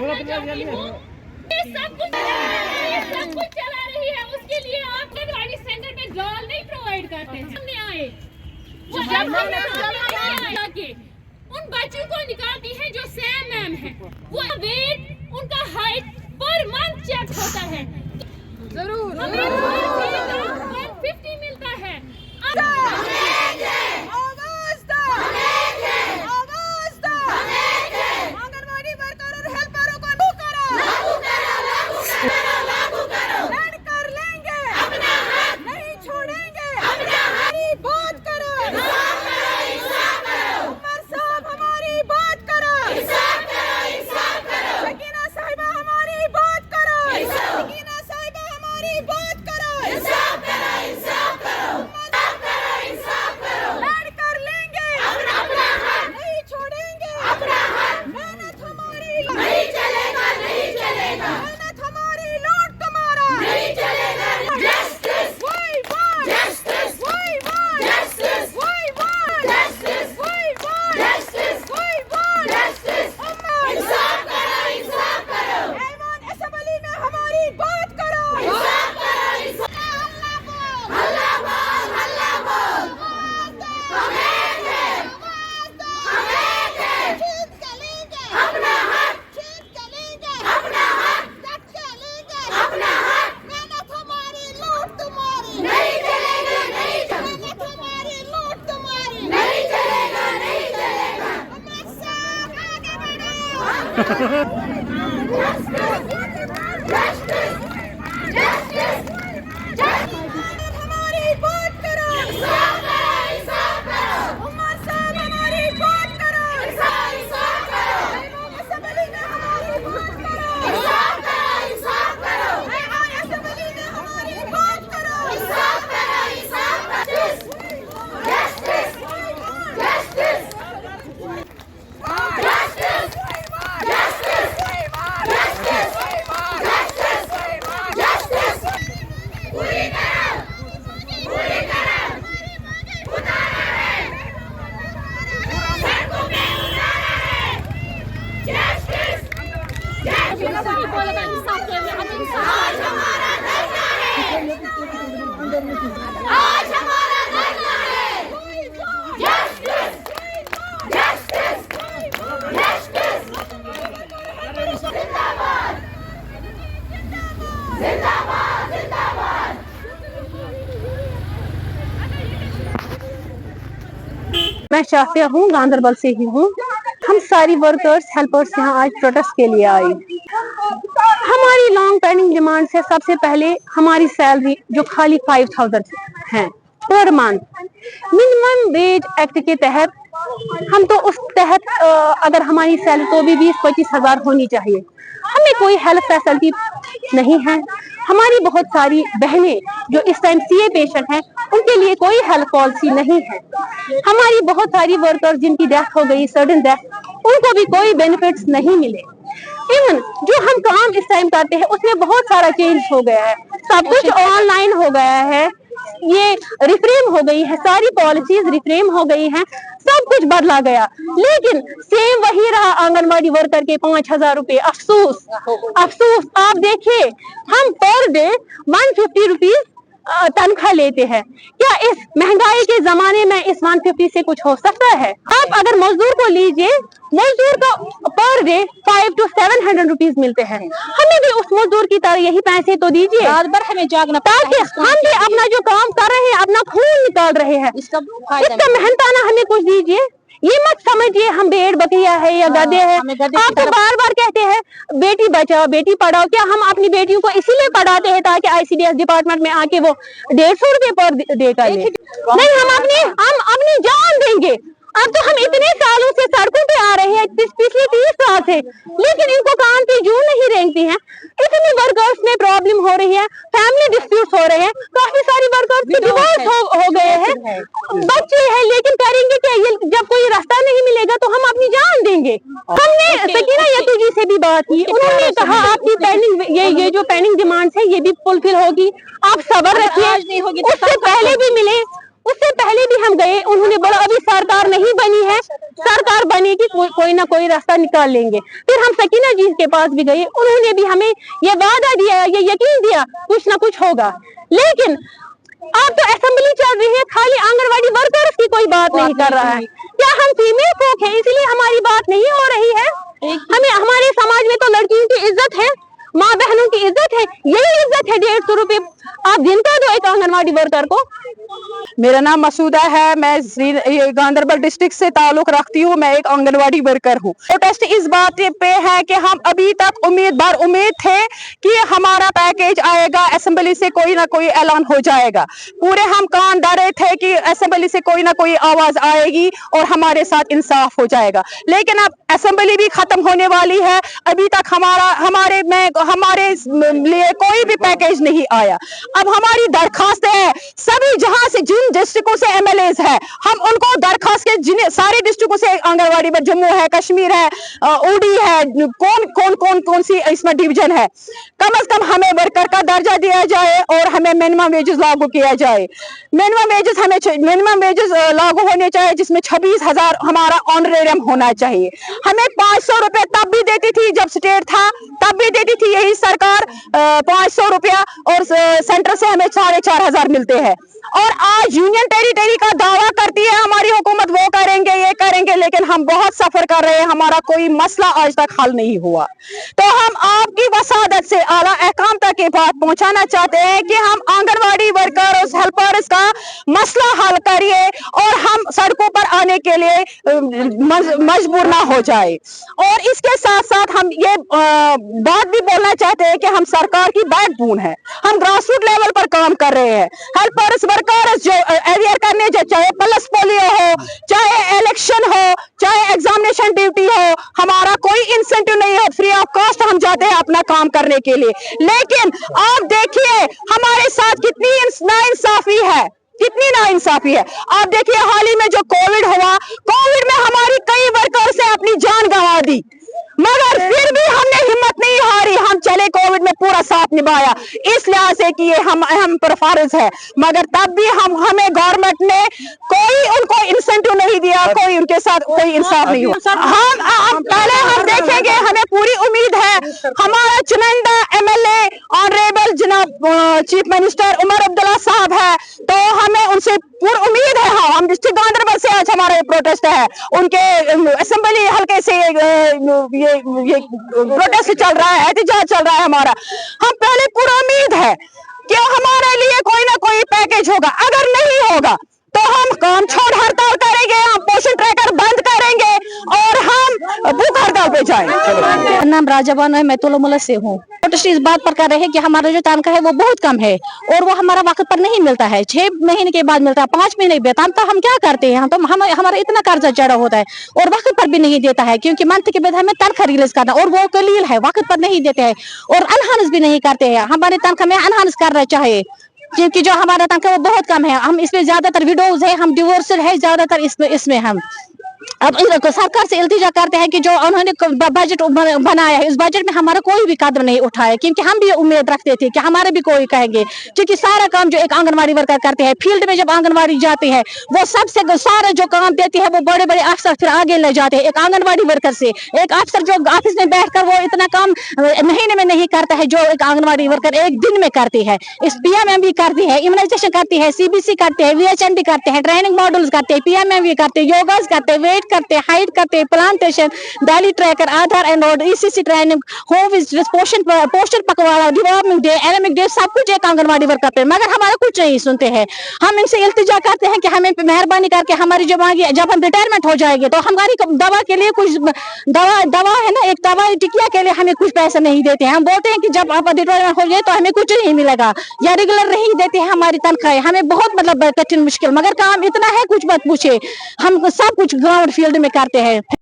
चला रही है, उसके लिए आप आंगनबाड़ी सेंटर में गर्ल नहीं प्रोवाइड करते हैं। हमने आए वो जब हमने उन बच्चों को निकालती है जो सैम मैम है, वो वेट उनका हाइट पर मंथ चेक होता है। जरूर 150 मिलता है। मैं शाफिया हूँ, गांधरबल से ही हूँ। हम सारी वर्कर्स हेल्पर्स यहाँ आज प्रोटेस्ट के लिए आई। हमारी लॉन्ग पेंडिंग डिमांड है, सबसे पहले हमारी सैलरी जो खाली 5000 है per month, minimum wage act के तहत हम तो उस तहत अगर हमारी सैलरी तो भी 20-25 हजार होनी चाहिए। हमें कोई हेल्थ फैसिलिटी नहीं है। हमारी बहुत सारी बहनें जो इस टाइम सीए पेशेंट हैं, उनके लिए कोई हेल्थ पॉलिसी नहीं है। हमारी बहुत सारी वर्कर्स जिनकी डेथ हो गई, सडन डेथ, उनको भी कोई बेनिफिट्स नहीं मिले। इवन जो हम काम इस टाइम करते हैं उसमें बहुत सारा चेंज हो गया है, सब कुछ ऑनलाइन हो गया है, ये रिफ्रेम हो गई है, सारी पॉलिसीज रिफ्रेम हो गई हैं, सब कुछ बदला गया, लेकिन सेम वही रहा आंगनबाड़ी वर्कर के 5000 रुपए। अफसोस अफसोस, आप देखिए हम पर डे 150 रुपीज तनख्वाह लेते हैं। क्या इस महंगाई के जमाने में इस 150 से कुछ हो सकता है? आप अगर मजदूर को लीजिए, मजदूर को पर डे 500 to 700 रुपीज मिलते हैं। हमें भी उस मजदूर की तरह यही पैसे तो दीजिए, रात भर हमें जागना, ताकि हम भी अपना जो काम कर रहे हैं, अपना खून निकाल रहे हैं, इसका मेहनताना हमें कुछ दीजिए। ये मत समझिए हम भेड़ बकरिया है या गधे हैं। आप तो बार बार कहते हैं बेटी बचाओ बेटी पढ़ाओ, क्या हम अपनी बेटियों को इसीलिए पढ़ाते हैं ताकि आईसीडीएस डिपार्टमेंट में आके वो 150 रुपए पर डे का ले? नहीं, हम अपनी जान देंगे। अब तो हम इतने सालों से सड़कों पे आ रहे हैं, पिछले 30 साल से, लेकिन इनको कान की जू नहीं रेंगती हैं। इतनी वर्कर्स में प्रॉब्लम हो रही है, फैमिली डिस्प्यूट हो रहे हैं, काफी सारी वर्कर्स के डिवोर्स हो गए हैं, बच्चे हैं, लेकिन करेंगे क्या? ये जब कोई रास्ता नहीं मिलेगा तो हम अपनी जान देंगे। हमने सकीना यतू जी से भी बात की, उन्होंने कहा आपकी पेंडिंग ये जो पेंडिंग डिमांड्स है ये भी फुलफिल होगी, आप सब्र रखिए। उससे पहले भी मिले, उससे पहले भी हम गए, उन्होंने बोला अभी सरकार नहीं बनी है, सरकार बनेगी कोई ना कोई रास्ता निकाल लेंगे। फिर हम सकीना जी के पास भी गए, उन्होंने भी हमें ये वादा दिया, ये यकीन दिया कुछ ना कुछ होगा। लेकिन अब तो असेंबली चल रही है, खाली आंगनवाड़ी वर्कर्स की कोई बात नहीं कर रहा है। क्या हम फीमेल folk हैं इसलिए हमारी बात नहीं हो रही है? हमें हमारे समाज में तो लड़कियों की इज्जत है, माँ बहनों की इज्जत है, यही इज्जत है 150 रुपए आप दिन का दो एक आंगनवाड़ी वर्कर को। मेरा नाम मसूदा है, मैं गांधरबल डिस्ट्रिक्ट से ताल्लुक रखती हूँ, मैं एक आंगनवाड़ी वर्कर हूँ। प्रोटेस्ट इस बात पे है कि हम अभी तक उम्मीद थे कि हमारा पैकेज आएगा, असेंबली से कोई ना कोई ऐलान हो जाएगा। पूरे हम कान डरे थे कि असेंबली से कोई ना कोई आवाज आएगी और हमारे साथ इंसाफ हो जाएगा। लेकिन अब असेंबली भी खत्म होने वाली है, अभी तक हमारे लिए कोई भी पैकेज नहीं आया। अब हमारी दरखास्त है सभी जहां से जिन डिस्ट्रिक्टों से एमएलएज है, हम उनको दरखास्त के जिन सारे डिस्ट्रिक्टों से आंगनवाड़ी में जम्मू है, कश्मीर है, उड़ी है, कौन सी इसमें डिवीजन है, कम से कम हमें वर्कर का दर्जा दिया जाए और हमें मिनिमम वेजेस लागू किया जाए। मिनिमम वेजेस लागू होने चाहिए जिसमें 26,000 हमारा ऑनरेरियम होना चाहिए। हमें 500 रुपए तब भी देती थी जब स्टेट था, तब भी देती थी यही सरकार 500 रुपया, और सेंटर से हमें 4,500 मिलते हैं। और आज यूनियन टेरिटरी का दावा करती है हमारी हुकूमत वो करेंगे ये करेंगे, लेकिन हम बहुत सफर कर रहे हैं, हमारा कोई मसला आज तक हल नहीं हुआ। तो हम आपकी वसादत से आला अहकाम तक ये बात पहुंचाना चाहते हैं कि हम आंगनवाड़ी वर्कर्स हेल्पर्स का मसला हल करिए और हम सड़कों पर आने के लिए मजबूर ना हो जाए। और इसके साथ साथ हम ये बात भी बोलना चाहते हैं कि हम सरकार की बैकबोन है, हम ग्रास रूट लेवल पर काम कर रहे हैं। हेल्पर्स वर्कर्स जो अवेयर करने जो चाहे पल्स पोलियो हो, चाहे इलेक्शन हो, चाहे एग्जामिनेशन ड्यूटी हो, हमारा कोई इंसेंटिव नहीं है, फ्री ऑफ कॉस्ट हम जाते हैं अपना काम करने के लिए। लेकिन आप देखिए हमारे साथ कितनी नाइंसाफी है, कितनी नाइंसाफी है। आप देखिए हाल ही में जो कोविड हुआ, कोविड में हमारी कई वर्कर्स ने अपनी जान गंवा दी, मगर फिर भी हमने हिम्मत नहीं हारी, हम चले कोविड में पूरा साथ निभाया, इस लिहाज से कि ये हम अहम पर फर्ज है। मगर तब भी हमें गवर्नमेंट ने कोई उनको इंसेंटिव नहीं दिया, कोई उनके साथ कोई इंसाफ नहीं हुआ। हम पहले हम देखेंगे, हमें पूरी उम्मीद है हमारा चुनिंदा एमएलए ऑनरेबल जनाब चीफ मिनिस्टर उमर अब्दुल्ला साहब है, तो हमें उनसे पूरी उम्मीद है। हाँ, हम डिस्ट्रिक्ट गांधरबल से आज हमारा प्रोटेस्ट है, उनके असेंबली हल्के से ये प्रोटेस्ट चल रहा है, एहतजाज चल रहा है हमारा। हम पहले पूरी उम्मीद है कि हमारे लिए कोई ना कोई पैकेज होगा, अगर नहीं होगा तो हम काम छोड़ हड़ताल करेंगे, हम पोषण ट्रैकर बंद करेंगे और हम भूख हड़ताल पे जाएंगे। मेरा नाम राजा बानो है, मैं तुलमुला से हूँ। प्रोटेस्ट इस बात पर कर रहे हैं कि हमारा जो तनख्वाह है वो बहुत कम है और वो हमारा वक्त पर नहीं मिलता है, 6 महीने के बाद मिलता है, 5 महीने वेतन। तो हम क्या करते हैं, तो हमारा इतना कर्जा चढ़ा होता है और वक्त पर भी नहीं देता है, क्योंकि मंथ के बाद हमें तनख्वाह रिलीज करना और वो कलील है, वक्त पर नहीं देते हैं और अनहांस भी नहीं करते हैं। हमारी तनख्वाह में अनहांस करना चाहिए, क्योंकि जो हमारा तनख्वाह वो बहुत कम है। हम इसमें ज्यादातर विडोज है, हम डिवोर्सल है ज्यादातर इसमें हम अब सरकार से इल्तिजा करते हैं कि जो उन्होंने बजट बनाया है, इस बजट में हमारा कोई भी कदम नहीं उठाया, क्योंकि हम भी उम्मीद रखते थे कि हमारे भी कोई कहेंगे, क्योंकि सारा काम जो एक आंगनवाड़ी वर्कर करते हैं, फील्ड में जब आंगनवाड़ी जाती है वो सबसे सारा जो काम देती है वो बड़े बड़े अफसर फिर आगे ले जाते हैं। एक आंगनवाड़ी वर्कर से एक अफसर जो ऑफिस में बैठकर वो इतना काम महीने में नहीं करता है जो एक आंगनवाड़ी वर्कर एक दिन में करती है। इस PMMV करती है, इम्यूनाइजेशन करती है, CBC करते हैं, VHND करते हैं, ट्रेनिंग मॉड्यूल्स करते हैं, PMMV करते हैं, योगास करते हैं, वेट करते हैं, हाइट करते हैं, plantation, daily tracker, Aadhaar and ECC training, home visit, पोषण पखवाड़ा, डिवॉर्मिंग डे, एनेमिक डे, सब कुछ एक आंगनवाड़ी वर्कर करते हैं, मगर हमारा कुछ नहीं सुनते हैं। हम इनसे इल्तिजा करते हैं कि हमें मेहरबानी करके हमारी जब हम रिटायरमेंट हो जाएंगे तो हमारी दवा के लिए कुछ दवा है ना, एक दवा टिकिया के लिए हमें कुछ पैसा नहीं देते हैं। हम बोलते हैं कि जब आप रिटायरमेंट हो जाए तो हमें कुछ नहीं मिलेगा या रेगुलर नहीं देते हैं हमारी तनख्वाह। हमें बहुत कठिन मुश्किल, मगर काम इतना है कुछ मत पूछे, हम सब कुछ ग्राउंड फील्ड में करते हैं।